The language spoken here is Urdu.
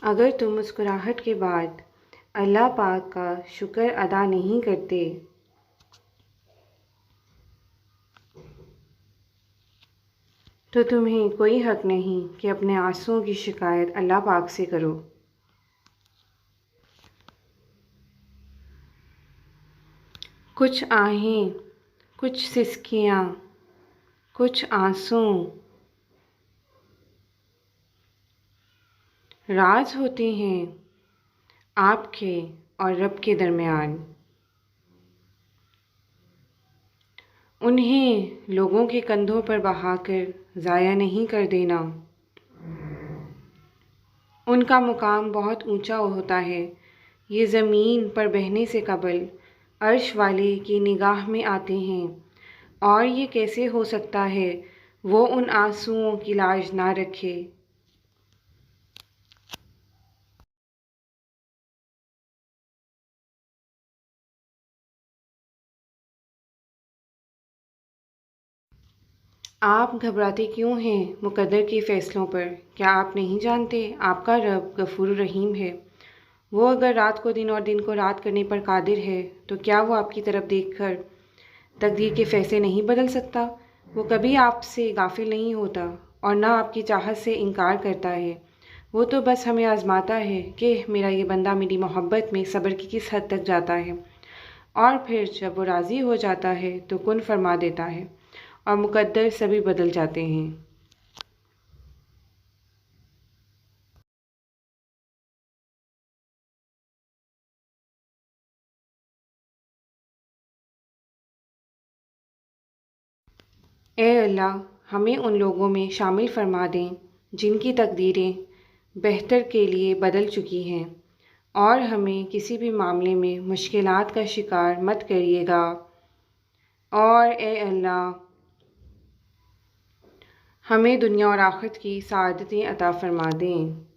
اگر تم مسکراہٹ کے بعد اللہ پاک کا شکر ادا نہیں کرتے تو تمہیں کوئی حق نہیں کہ اپنے آنسوؤں کی شکایت اللہ پاک سے کرو۔ کچھ آہیں، کچھ سسکیاں، کچھ آنسو راز ہوتے ہیں آپ کے اور رب کے درمیان، انہیں لوگوں کے کندھوں پر بہا کر ضائع نہیں کر دینا۔ ان کا مقام بہت اونچا ہوتا ہے، یہ زمین پر بہنے سے قبل عرش والے کی نگاہ میں آتے ہیں، اور یہ کیسے ہو سکتا ہے وہ ان آنسوؤں کی لاج نہ رکھے۔ آپ گھبراتے کیوں ہیں مقدر کے فیصلوں پر؟ کیا آپ نہیں جانتے آپ کا رب غفور رحیم ہے؟ وہ اگر رات کو دن اور دن کو رات کرنے پر قادر ہے تو کیا وہ آپ کی طرف دیکھ کر تقدیر کے فیصلے نہیں بدل سکتا؟ وہ کبھی آپ سے غافل نہیں ہوتا اور نہ آپ کی چاہت سے انکار کرتا ہے۔ وہ تو بس ہمیں آزماتا ہے کہ میرا یہ بندہ میری محبت میں صبر کی کس حد تک جاتا ہے، اور پھر جب وہ راضی ہو جاتا ہے تو کن فرما دیتا ہے اور مقدر سبھی بدل جاتے ہیں۔ اے اللہ، ہمیں ان لوگوں میں شامل فرما دیں جن کی تقدیریں بہتر کے لیے بدل چکی ہیں، اور ہمیں کسی بھی معاملے میں مشکلات کا شکار مت کریے گا، اور اے اللہ ہمیں دنیا اور آخرت کی سعادتیں عطا فرما دیں۔